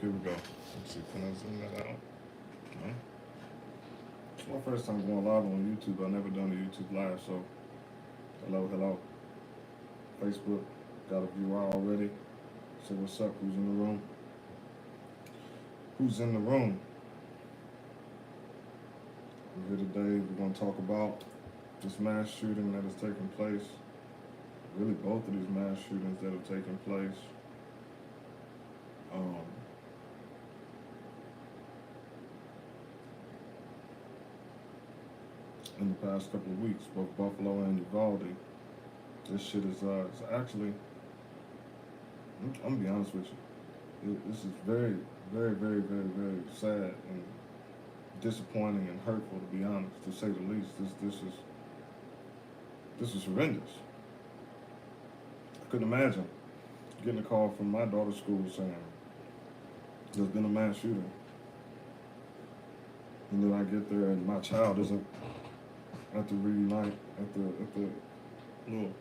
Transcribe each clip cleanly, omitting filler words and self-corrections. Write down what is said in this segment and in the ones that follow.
Here we go. Let's see, can I zoom that out? No. It's my first time going live on YouTube. I've never done a YouTube live, so hello. Facebook, got a viewer already. So what's up? Who's in the room? Who's in the room? We're here today. We're going to talk about this mass shooting that has taken place. Really, both of these mass shootings that have taken place. In the past couple of weeks, both Buffalo and Uvalde. This shit is it's actually, I'm gonna be honest with you, this is very, very sad and disappointing and hurtful, to be honest, to say the least. This is horrendous. I couldn't imagine getting a call from my daughter's school saying there's been a mass shooting, and then I get there and my child isn't at the reunite at the little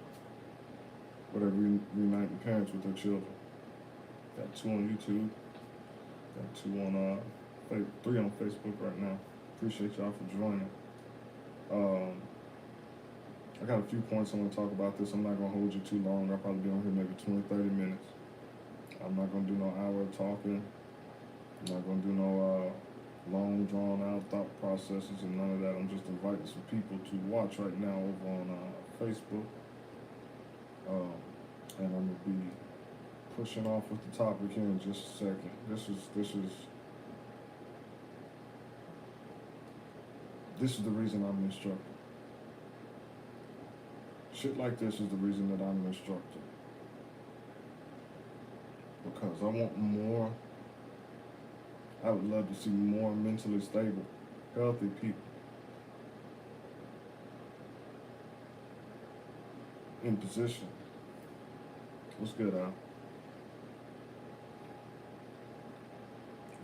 where they're reuniting parents with their children. Got 2 on YouTube, got 2 on 3 on Facebook right now. Appreciate y'all for joining. I got a few points I want to talk about this. I'm not gonna hold you too long. I'll probably be on here maybe 20-30 minutes. I'm not gonna do no hour of talking. I'm not gonna do no long drawn out thought processes and none of that. I'm just inviting some people to watch right now over on Facebook. And I'm gonna be pushing off with the topic here in just a second. This is the reason I'm an instructor. Shit like this is the reason that I'm an instructor. Because I want more. I would love to see more mentally stable, healthy people in position. What's good, Al?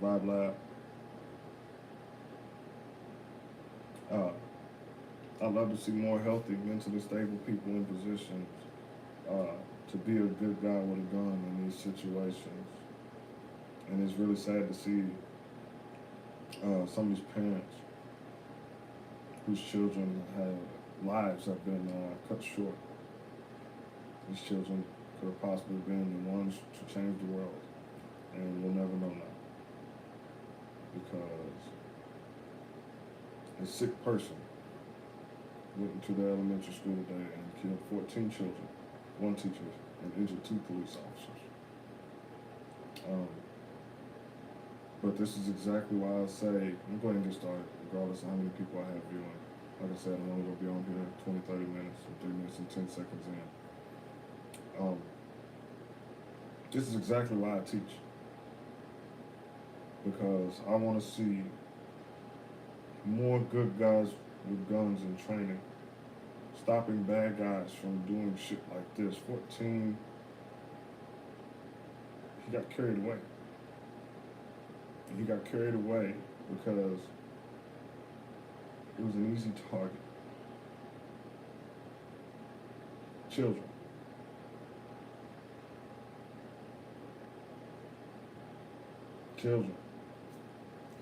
Vibe Lab. I'd love to see more healthy, mentally stable people in positions to be a good guy with a gun in these situations. And it's really sad to see some of these parents whose children lives have been cut short. These children could have possibly been the ones to change the world, and we'll never know now. Because a sick person went into the elementary school today and killed 14 children, 1 teacher, and injured 2 police officers. But this is exactly why I say, I'm going to get started, regardless of how many people I have viewing. Like I said, I'm only going to be on here 20-30 minutes, or 3 minutes and 10 seconds in. This is exactly why I teach. Because I want to see more good guys with guns and training, stopping bad guys from doing shit like this. 14, he got carried away. He got carried away because it was an easy target. Children.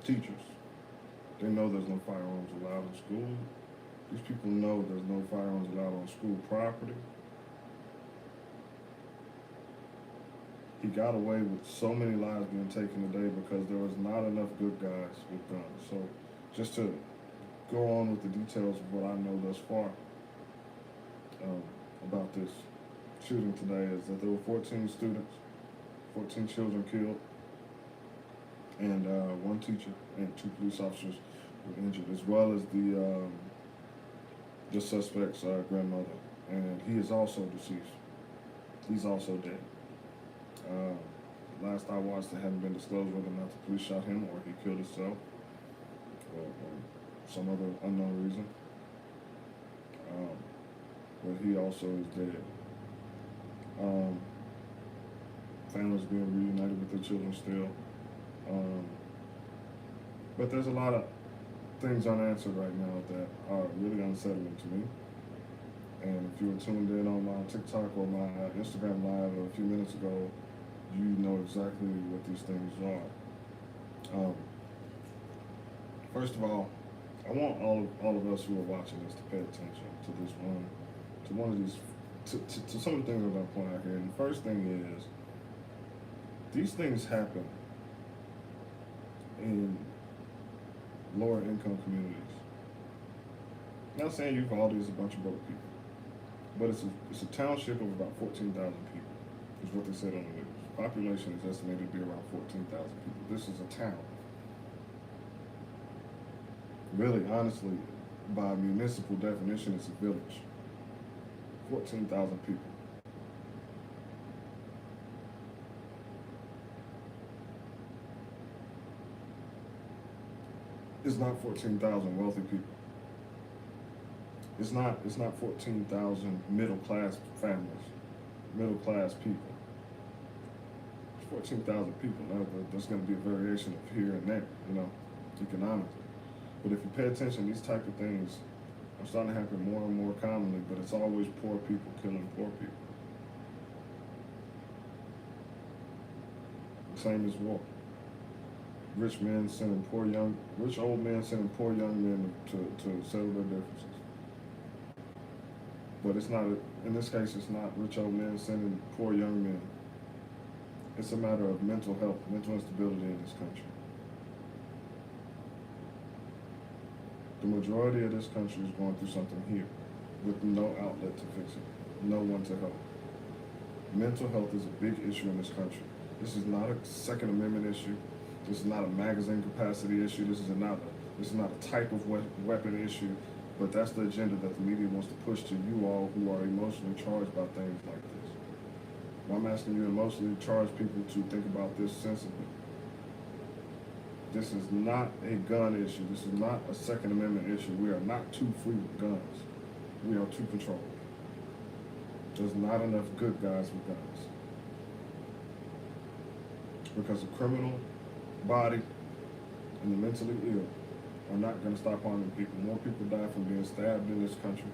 Teachers. They know there's no firearms allowed in school. These people know there's no firearms allowed on school property. He got away with so many lives being taken today because there was not enough good guys with guns. So just to go on with the details of what I know thus far about this shooting today is that there were 14 students, 14 children killed, and 1 teacher and 2 police officers were injured, as well as the suspect's grandmother, and he is also deceased. He's also dead. Last I watched, it hadn't been disclosed whether or not the police shot him or he killed himself or some other unknown reason. But he also is dead. Families being reunited with their children still. But there's a lot of things unanswered right now that are really unsettling to me. And if you were tuned in on my TikTok or my Instagram live a few minutes ago, you know exactly what these things are. Um, First of all, I want all of us who are watching this to pay attention to one of these, to some of the things I'm going to point out here. And the first thing is, these things happen in lower income communities. Not saying Uvalde is a bunch of broke people, but it's a township of about 14,000 people, is what they said on the news. Population is estimated to be around 14,000 people. This is a town. Really, honestly, by municipal definition, it's a village. 14,000 people. It's not 14,000 wealthy people. It's not 14,000 middle class families, middle class people. It's 14,000 people. Now, there's going to be a variation of here and there, economically. But if you pay attention, these type of things are starting to happen more and more commonly, but it's always poor people killing poor people. Same as war. Rich old men sending poor young men to settle their differences. But it's not, in this case, it's not rich old men sending poor young men. It's a matter of mental health, mental instability in this country. The majority of this country is going through something here with no outlet to fix it, no one to help. Mental health is a big issue in this country. This is not a Second Amendment issue. This is not a magazine capacity issue. This is not a type of weapon issue. But that's the agenda that the media wants to push to you all who are emotionally charged by things like this. Well, I'm asking you emotionally charged people to think about this sensibly. This is not a gun issue. This is not a Second Amendment issue. We are not too free with guns. We are too controlled. There's not enough good guys with guns. Because the criminal body and the mentally ill are not going to stop harming people. More people die from being stabbed in this country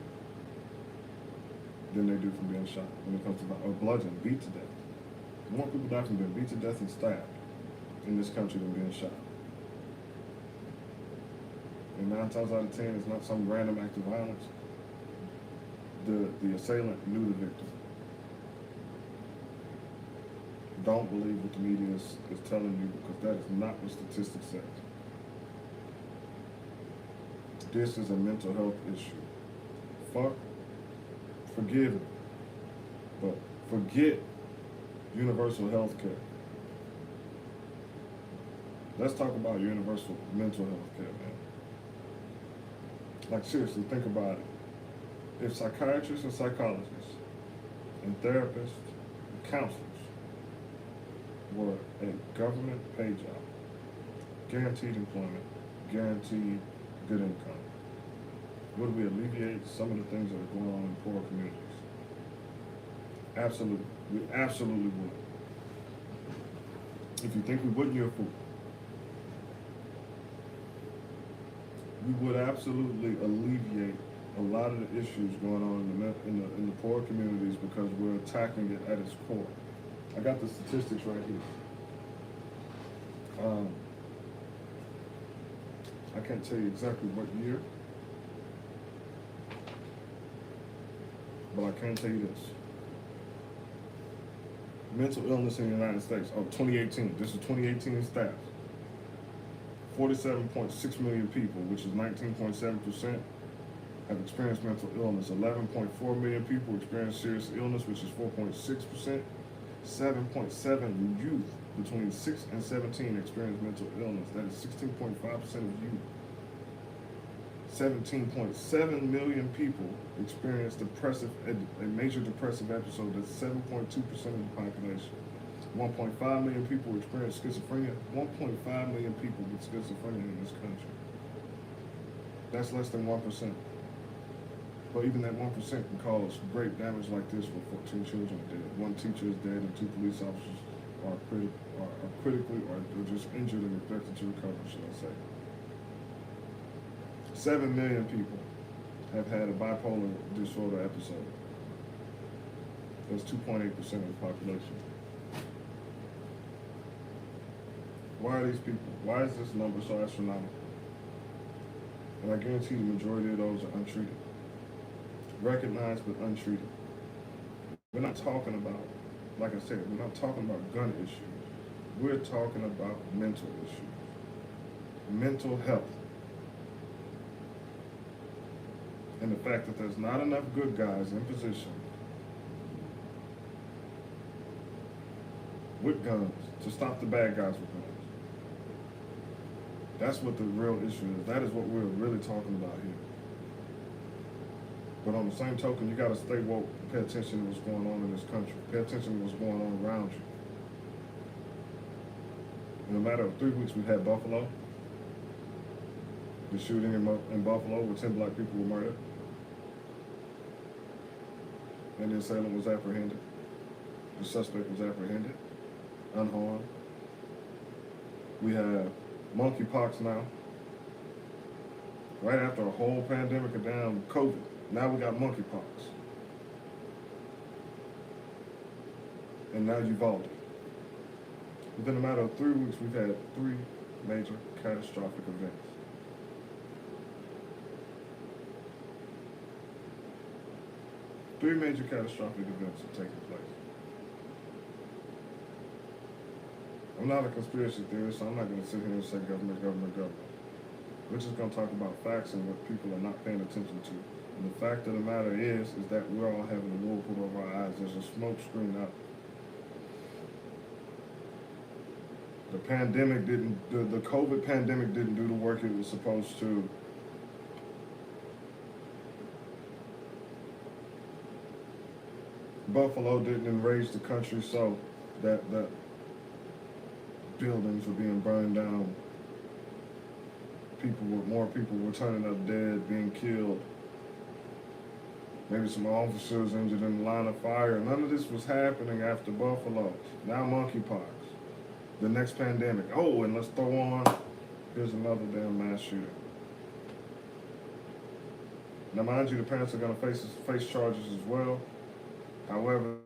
than they do from being shot when it comes to bludgeoned, beat to death. More people die from being beat to death and stabbed in this country than being shot. And 9 times out of 10, it's not some random act of violence. The assailant knew the victim. Don't believe what the media is telling you, because that is not what statistics say. This is a mental health issue. Forgive me, but forget universal health care. Let's talk about universal mental health care, man. Like, seriously, think about it. If psychiatrists and psychologists and therapists and counselors were a government paid job, guaranteed employment, guaranteed good income, would we alleviate some of the things that are going on in poor communities? Absolutely. We absolutely would. If you think we wouldn't, you're a fool. We would absolutely alleviate a lot of the issues going on in the poor communities, because we're attacking it at its core. I got the statistics right here. I can't tell you exactly what year, but I can tell you this. Mental illness in the United States, 2018, this is 2018 stats. 47.6 million people, which is 19.7%, have experienced mental illness. 11.4 million people experience serious illness, which is 4.6%. 7.7 youth between 6 and 17 experience mental illness. That is 16.5% of youth. 17.7 million people experience a major depressive episode. That's 7.2% of the population. 1.5 million people experience schizophrenia. 1.5 million people with schizophrenia in this country. That's less than 1%. But even that 1% can cause great damage like this, with 14 children dead. 1 teacher is dead and 2 police officers are critically or just injured and expected to recover, should I say. 7 million people have had a bipolar disorder episode. That's 2.8% of the population. Why are these people? Why is this number so astronomical? And I guarantee the majority of those are untreated. Recognized but untreated. We're not talking about, like I said, we're not talking about gun issues. We're talking about mental issues. Mental health. And the fact that there's not enough good guys in position with guns to stop the bad guys with guns. That's what the real issue is. That is what we're really talking about here. But on the same token, you gotta stay woke and pay attention to what's going on in this country. Pay attention to what's going on around you. In a matter of 3 weeks, we've had Buffalo, the shooting in Buffalo where 10 black people were murdered. And then Salem was apprehended. The suspect was apprehended, unharmed. We have monkeypox now. Right after a whole pandemic of damn COVID, now we got monkeypox. And now Uvalde. Within a matter of 3 weeks, we've had 3 major catastrophic events. Three major catastrophic events have taken place. I'm not a conspiracy theorist, so I'm not going to sit here and say government. We're just going to talk about facts and what people are not paying attention to. And the fact of the matter is that we're all having a wool put over our eyes. There's a smoke screen out. The COVID pandemic didn't do the work it was supposed to. Buffalo didn't enrage the country so that buildings were being burned down. More people were turning up dead, being killed. Maybe some officers injured in the line of fire. None of this was happening after Buffalo. Now monkeypox. The next pandemic. Oh, and let's throw on, here's another damn mass shooting. Now mind you, the parents are going to face charges as well. However,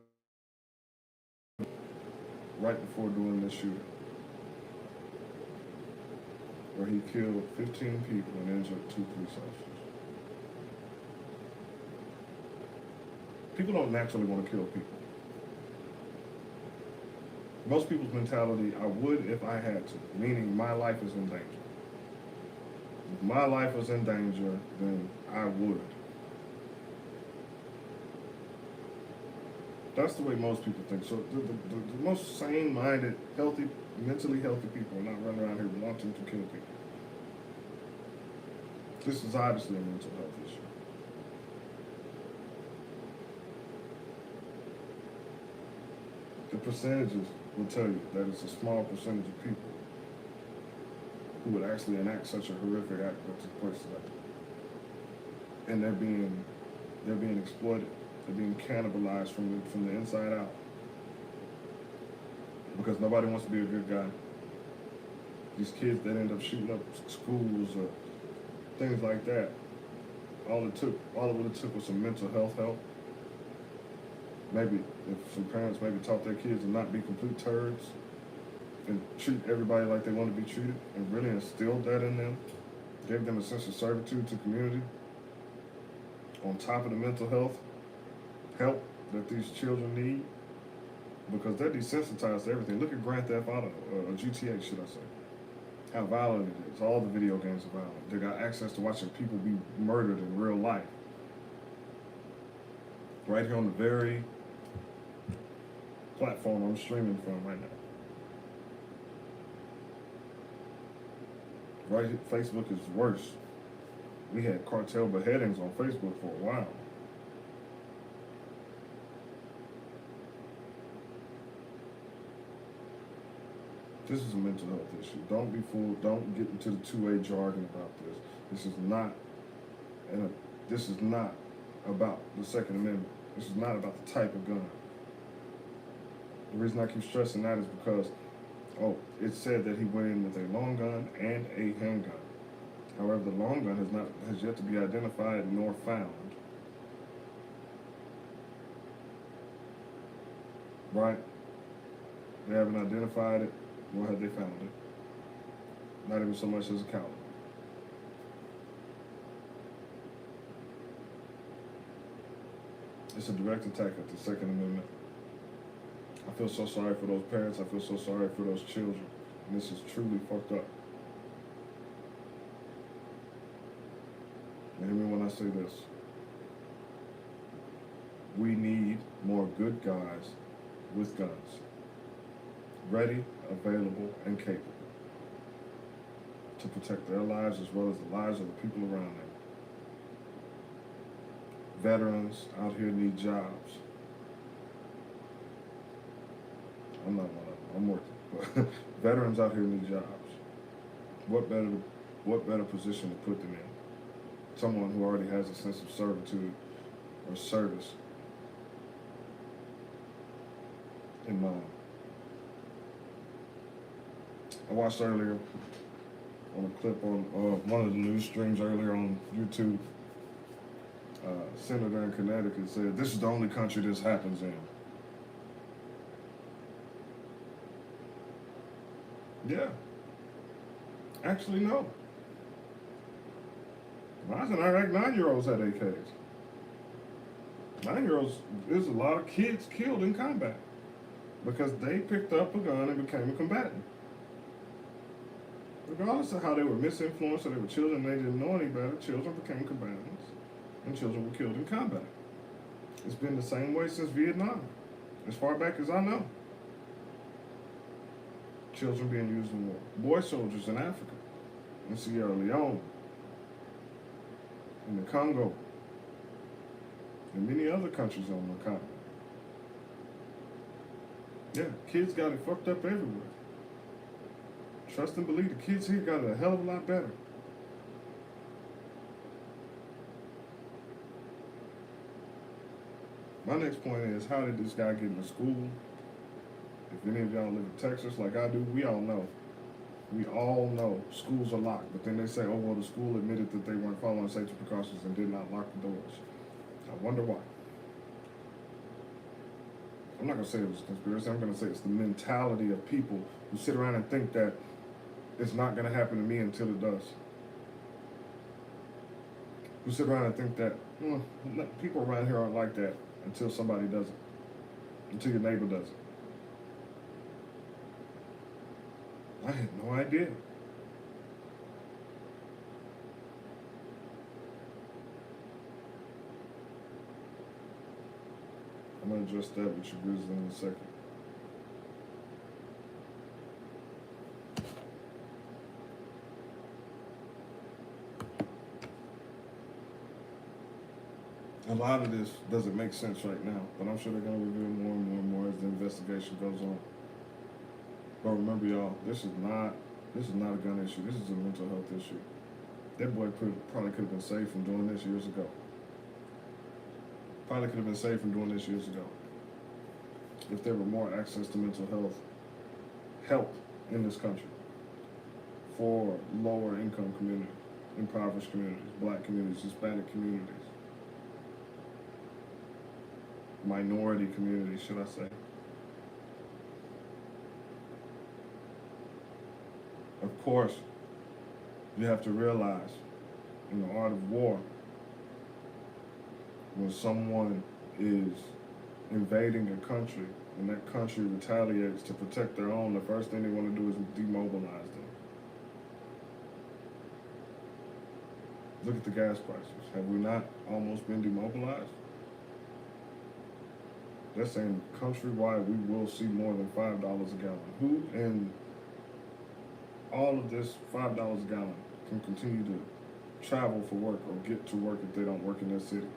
right before doing this shooting, where he killed 15 people and injured 2 police officers. People don't naturally want to kill people. Most people's mentality, I would if I had to, meaning my life is in danger. If my life was in danger, then I would. That's the way most people think. So the most sane-minded, healthy, mentally healthy people are not running around here wanting to kill people. This is obviously a mental health issue. The percentages will tell you that it's a small percentage of people who would actually enact such a horrific act that took place today. And they're being exploited. They're being cannibalized from the inside out. Because nobody wants to be a good guy. These kids that end up shooting up schools or things like that, all it would have took was some mental health help. Maybe if some parents maybe taught their kids to not be complete turds and treat everybody like they want to be treated, and really instilled that in them, gave them a sense of servitude to community, on top of the mental health help that these children need, because they're desensitized to everything. Look at Grand Theft Auto, or GTA, should I say. How violent it is. All the video games are violent. They got access to watching people be murdered in real life. Right here on the very platform I'm streaming from right now. Right here, Facebook is worse. We had cartel beheadings on Facebook for a while. This is a mental health issue. Don't be fooled. Don't get into the two-way jargon about this. This is not about the Second Amendment. This is not about the type of gun. The reason I keep stressing that is because, it said that he went in with a long gun and a handgun. However, the long gun has yet to be identified nor found. Right? They haven't identified it, nor have they found it. not even so much as a coward. It's a direct attack at the Second Amendment. I feel so sorry for those parents. I feel so sorry for those children. And this is truly fucked up. And hear me when I say this. We need more good guys with guns. Ready, available, and capable. To protect their lives as well as the lives of the people around them. Veterans out here need jobs. I'm not one of them. I'm working. But veterans out here need jobs. What better position to put them in? Someone who already has a sense of servitude or service in mind. I watched earlier on a clip on one of the news streams earlier on YouTube. Senator in Connecticut said, "This is the only country this happens in." Yeah. Actually, no. When I was in Iraq, 9-year-olds had AKs. 9-year-olds, there's a lot of kids killed in combat because they picked up a gun and became a combatant. Regardless of how they were misinfluenced or they were children, they didn't know any better, children became combatants and children were killed in combat. It's been the same way since Vietnam, as far back as I know. Children being used in war. Boy soldiers in Africa, in Sierra Leone, in the Congo, and many other countries on the continent. Yeah, kids got it fucked up everywhere. Trust and believe the kids here got it a hell of a lot better. My next point is, how did this guy get into school? If any of y'all live in Texas like I do, we all know schools are locked. But then they say, oh, well, the school admitted that they weren't following safety precautions and did not lock the doors. I wonder why. I'm not going to say it was a conspiracy. I'm going to say it's the mentality of people who sit around and think that it's not going to happen to me until it does. Who sit around and think that people around here aren't like that until somebody does it. Until your neighbor does it. I had no idea. I'm going to address that with your grizzly in a second. A lot of this doesn't make sense right now, but I'm sure they're going to reveal more and more and more as the investigation goes on. But remember, y'all, this is not a gun issue. This is a mental health issue. That boy probably could have been saved from doing this years ago. Probably could have been saved from doing this years ago. If there were more access to mental health help in this country for lower income communities, impoverished communities, black communities, Hispanic communities, minority communities, should I say. Of course, you have to realize in the art of war, when someone is invading a country and that country retaliates to protect their own, the first thing they want to do is demobilize them. Look at the gas prices. Have we not almost been demobilized? They're saying countrywide we will see more than $5 a gallon. Who in all of this $5 a gallon can continue to travel for work or get to work if they don't work in their city?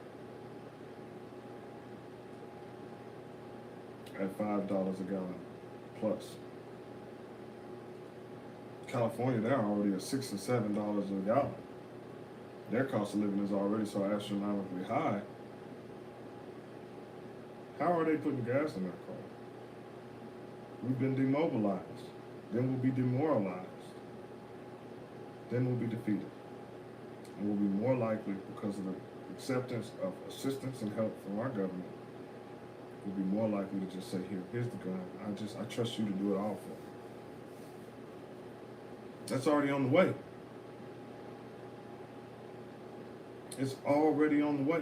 At $5 a gallon plus. California, they're already at $6 or $7 a gallon. Their cost of living is already so astronomically high. How are they putting gas in their car? We've been demobilized. Then we'll be demoralized. Then we'll be defeated. And we'll be more likely, because of the acceptance of assistance and help from our government, we'll be more likely to just say, here's the gun. I trust you to do it all for me. That's already on the way. It's already on the way.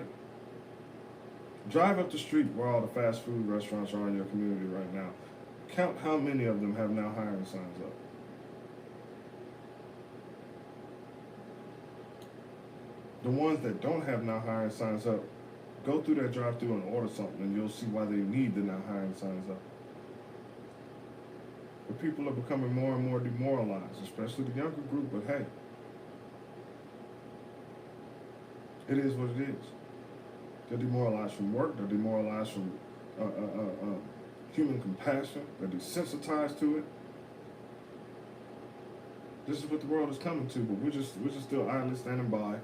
Drive up the street where all the fast food restaurants are in your community right now. Count how many of them have now hiring signs up. The ones that don't have now hiring signs up, go through that drive-thru and order something, and you'll see why they need the now hiring signs up. But people are becoming more and more demoralized, especially the younger group. But hey, it is what it is. They're demoralized from work. They're demoralized from human compassion. They're desensitized to it. This is what the world is coming to, but we're just still idly standing by,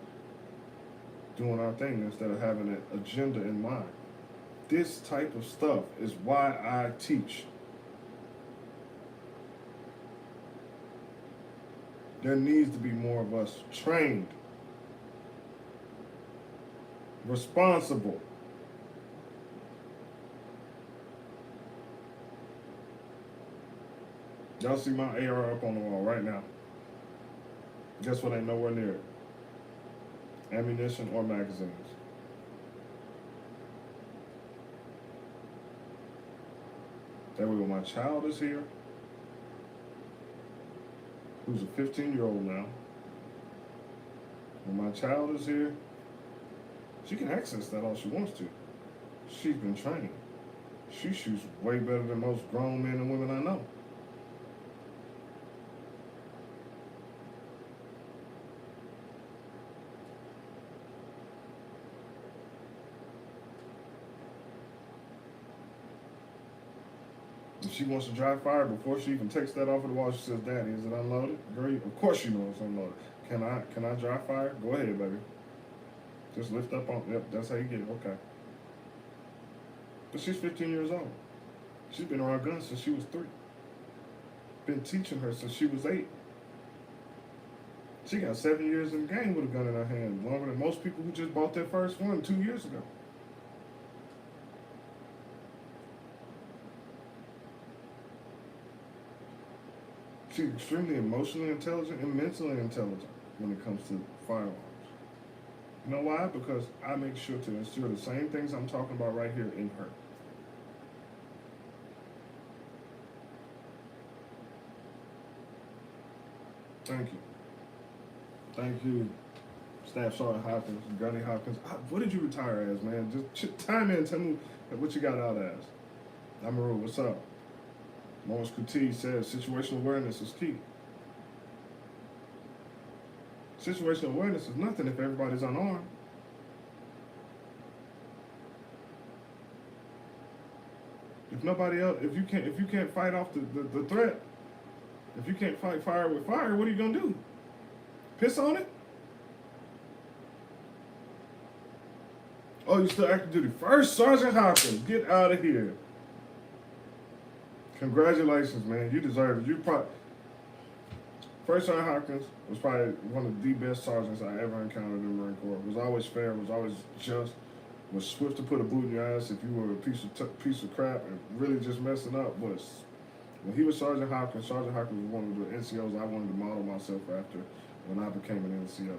doing our thing instead of having an agenda in mind. This type of stuff is why I teach. There needs to be more of us trained, responsible. Y'all see my AR up on the wall right now. Guess what? Ain't nowhere near it. Ammunition or magazines. That way when my child is here, who's a 15-year-old now, when my child is here, she can access that all she wants to. She's been trained. She shoots way better than most grown men and women I know. If she wants to dry fire before she even takes that off of the wall, she says, "Daddy, is it unloaded?" Girl, of course she knows it's unloaded. Can I dry fire? Go ahead, baby. Just lift up on, yep, that's how you get it, okay. But she's 15 years old. She's been around guns since she was 3. Been teaching her since she was 8. She got 7 years in the game with a gun in her hand, longer than most people who just bought their first one 2 years ago. She's extremely emotionally intelligent and mentally intelligent when it comes to firearms. You know why? Because I make sure to instill the same things I'm talking about right here in her. Thank you. Thank you, Staff Sergeant Hopkins, Gunny Hopkins. What did you retire as, man? Just time in, tell me what you got out as. Amaru, what's up? Morris Kuti says situational awareness is key. Situational awareness is nothing if everybody's unarmed. If nobody else, if you can't fight off the threat, if you can't fight fire with fire, what are you gonna do? Piss on it? Oh, you still active duty. First Sergeant Hopkins, get out of here. Congratulations, man. You deserve it. First Sergeant Hopkins was probably one of the best sergeants I ever encountered in the Marine Corps. Was always fair, was always just, was swift to put a boot in your ass if you were a piece of crap and really just messing up. But when he was Sergeant Hopkins was one of the NCOs I wanted to model myself after when I became an NCO.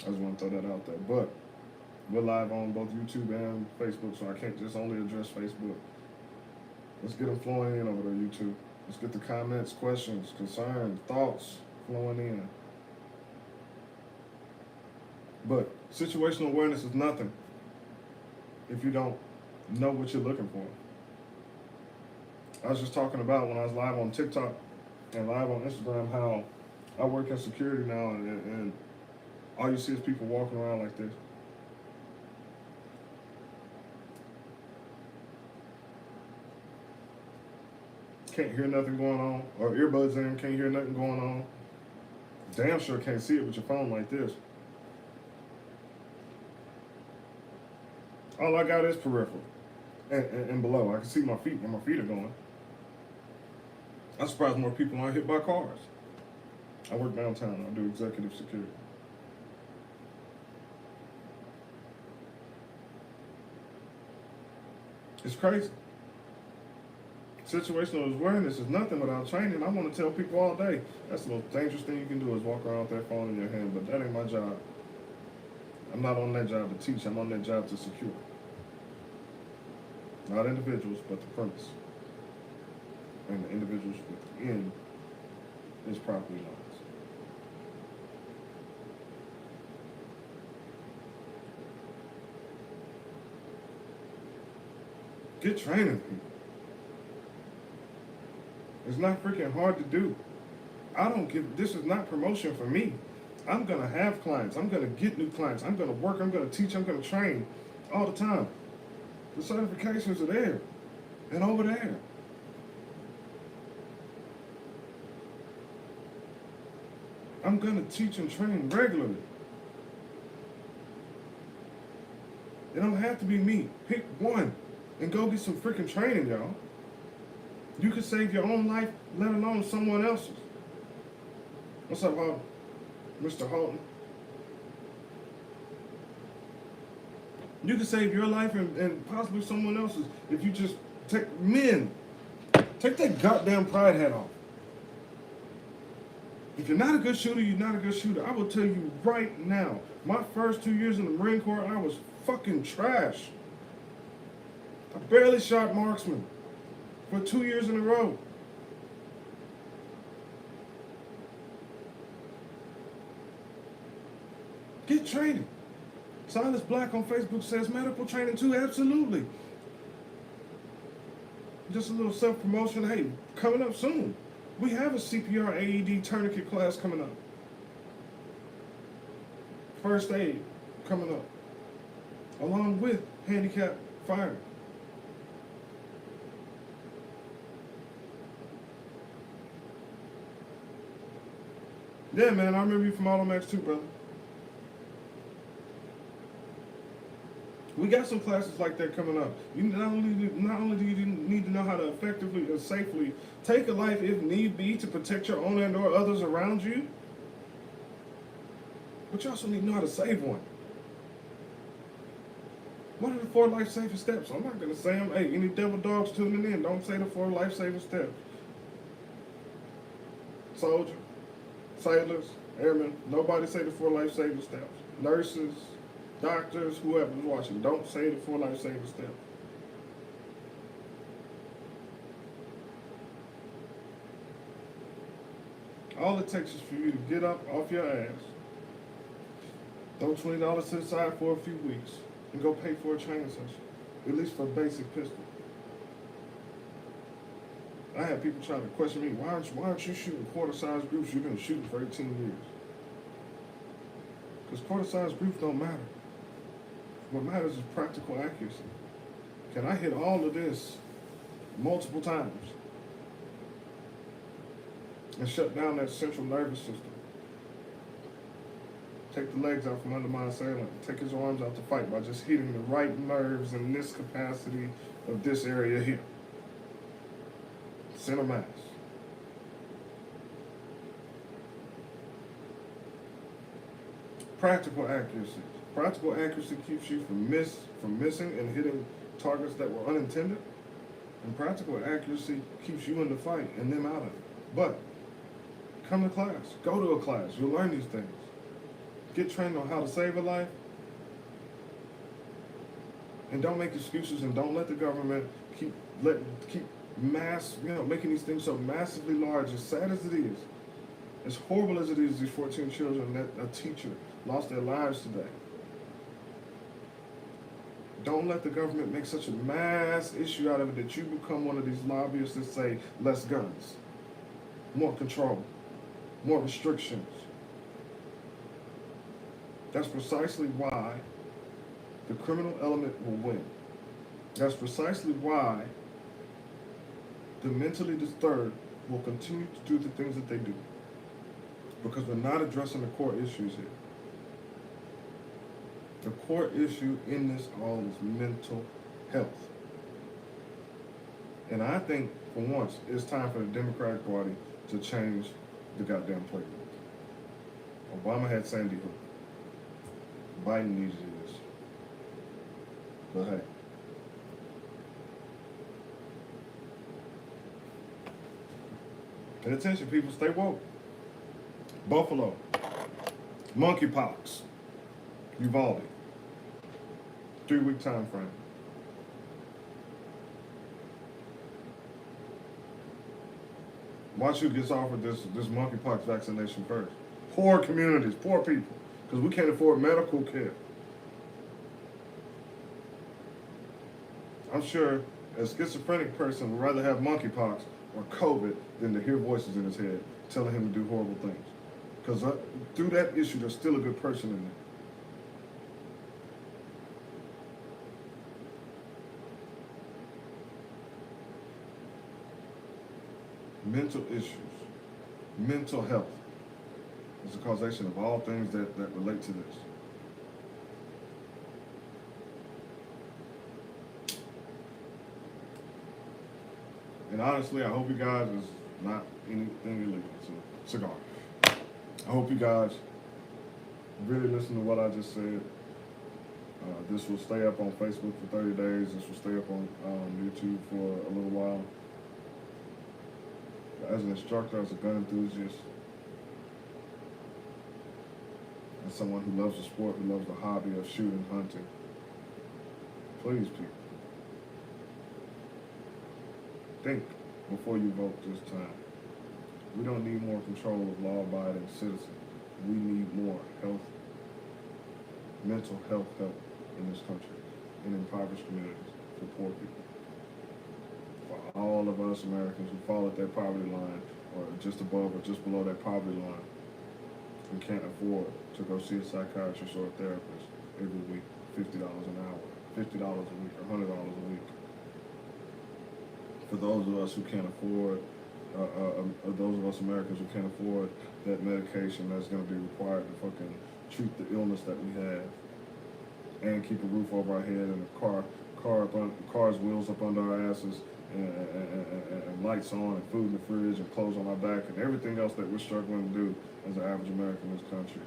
I just want to throw that out there. But we're live on both YouTube and Facebook, so I can't just only address Facebook. Let's get them flowing in over there, YouTube. Let's get the comments, questions, concerns, thoughts flowing in. But situational awareness is nothing if you don't know what you're looking for. I was just talking about when I was live on TikTok and live on Instagram how I work in security now and all you see is people walking around like this. Can't hear nothing going on, or earbuds in, can't hear nothing going on. Damn sure can't see it with your phone like this. All I got is peripheral and below. I can see my feet where my feet are going. I'm surprised more people aren't hit by cars. I work downtown. I do executive security. It's crazy. Situational awareness is nothing without training. I want to tell people all day, that's the most dangerous thing you can do is walk around with that phone in your hand, but that ain't my job. I'm not on that job to teach, I'm on that job to secure. Not individuals, but the premise. And the individuals within his property lines. Get training, people. It's not freaking hard to do. This is not promotion for me. I'm going to have clients. I'm going to get new clients. I'm going to work. I'm going to teach. I'm going to train all the time. The certifications are there and over there. I'm going to teach and train regularly. It don't have to be me. Pick one and go get some freaking training, y'all. You can save your own life, let alone someone else's. What's up, Holton? Mr. Holton? You can save your life and possibly someone else's if you just take that goddamn pride hat off. If you're not a good shooter, you're not a good shooter. I will tell you right now, my first 2 years in the Marine Corps, I was fucking trash. I barely shot marksman for 2 years in a row. Get training. Silas Black on Facebook says medical training too. Absolutely. Just a little self-promotion. Hey, coming up soon. We have a CPR AED tourniquet class coming up. First aid coming up. Along with handicap fire. Yeah, man, I remember you from Automax too, brother. We got some classes like that coming up. You not only do you need to know how to effectively and safely take a life if need be to protect your own and or others around you, but you also need to know how to save one. What are the 4 life-saving steps? I'm not going to say them. Hey, any devil dogs tuning in, don't say the 4 life-saving steps. Soldier, sailors, airmen, nobody say the 4 life-saving steps. Nurses, doctors, whoever's watching, don't say the 4 life-saving steps. All it takes is for you to get up off your ass, throw $20 to the side for a few weeks, and go pay for a training session, at least for a basic pistol. I had people trying to question me, why aren't you shooting quarter-size groups? You've been shooting for 18 years. Because quarter-size groups don't matter. What matters is practical accuracy. Can I hit all of this multiple times and shut down that central nervous system? Take the legs out from under my assailant. Take his arms out to fight by just hitting the right nerves in this capacity of this area here. Center mass. Practical accuracy. Practical accuracy keeps you from missing and hitting targets that were unintended. And practical accuracy keeps you in the fight and them out of it. But come to class. Go to a class. You'll learn these things. Get trained on how to save a life. And don't make excuses and don't let the government keep making these things so massively large. As sad as it is, as horrible as it is, these 14 children that a teacher lost their lives today. Don't let the government make such a mass issue out of it that you become one of these lobbyists that say less guns, more control, more restrictions. That's precisely why the criminal element will win. That's precisely why the mentally disturbed will continue to do the things that they do. Because we're not addressing the core issues here. The core issue in this all is mental health. And I think, for once, it's time for the Democratic Party to change the goddamn playbook. Obama had Sandy Hook. Biden needs to do this. But hey. Pay attention, people. Stay woke. Buffalo. Monkeypox. Uvalde. 3-week time frame. Watch who gets offered this monkeypox vaccination first. Poor communities, poor people, because we can't afford medical care. I'm sure a schizophrenic person would rather have monkeypox or COVID than to hear voices in his head telling him to do horrible things. Because through that issue, there's still a good person in there. Mental issues, mental health is the causation of all things that relate to this. And honestly, I hope you guys is not anything illegal. It's a cigar. I hope you guys really listen to what I just said. This will stay up on Facebook for 30 days. This will stay up on YouTube for a little while. As an instructor, as a gun enthusiast, as someone who loves the sport, who loves the hobby of shooting, hunting, please, people, think before you vote this time. We don't need more control of law-abiding citizens. We need more health, mental health help in this country, in impoverished communities, for poor people. For all of us Americans who fall at that poverty line, or just above or just below that poverty line, and can't afford to go see a psychiatrist or a therapist every week, $50 an hour, $50 a week, or $100 a week. For those of us who can't afford, those of us Americans who can't afford that medication that's going to be required to fucking treat the illness that we have, and keep a roof over our head and a car's wheels up under our asses, and lights on, and food in the fridge, and clothes on our back, and everything else that we're struggling to do as an average American in this country.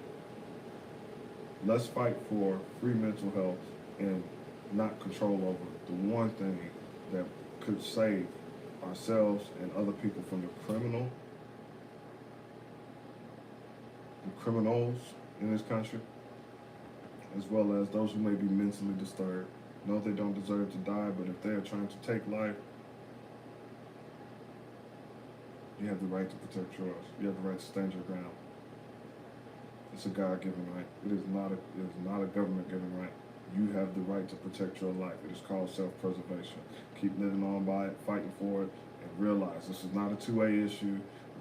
Let's fight for free mental health and not control over the one thing that could save ourselves and other people from the criminals in this country, as well as those who may be mentally disturbed. No, they don't deserve to die, but if they are trying to take life, you have the right to protect yours. You have the right to stand your ground. It's a God-given right. It is not a government-given right. You have the right to protect your life. It is called self-preservation. Keep living on by it, fighting for it, and realize this is not a two-way issue.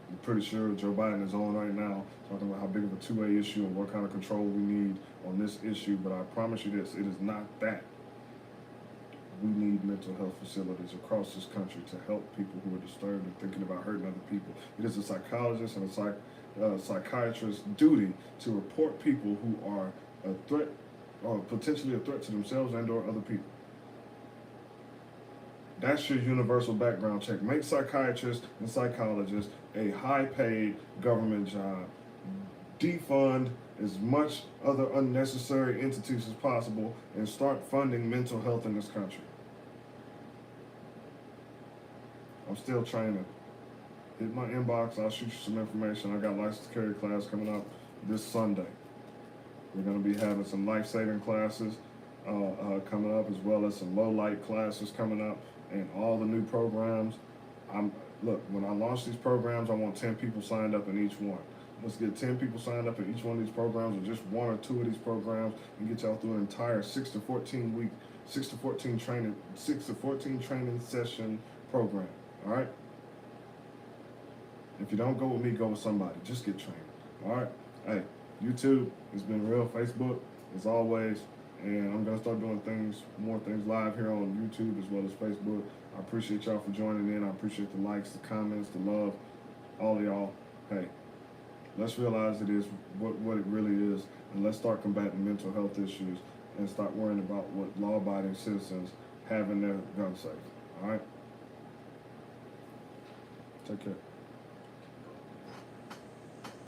I'm pretty sure Joe Biden is on right now talking about how big of a two-way issue and what kind of control we need on this issue, but I promise you this, it is not that. We need mental health facilities across this country to help people who are disturbed and thinking about hurting other people. It is a psychologist and a psychiatrist's duty to report people who are a threat or potentially a threat to themselves and or other people. That's your universal background check. Make psychiatrists and psychologists a high-paid government job. Defund as much other unnecessary entities as possible and start funding mental health in this country. I'm still training. Hit my inbox. I'll shoot you some information. I got license to carry class coming up this Sunday. We're going to be having some life-saving classes coming up, as well as some low-light classes coming up, and all the new programs. Look, when I launch these programs, I want 10 people signed up in each one. Let's get 10 people signed up in each one of these programs, or just one or two of these programs, and get y'all through an entire 6 to 14 training session program. All right? If you don't go with me, go with somebody. Just get trained. All right? Hey, YouTube, it's been real. Facebook, as always. And I'm going to start doing more things live here on YouTube as well as Facebook. I appreciate y'all for joining in. I appreciate the likes, the comments, the love, all of y'all. Hey, let's realize it is what it really is, and let's start combating mental health issues and start worrying about what law-abiding citizens have in their gun safe. All right? Take care.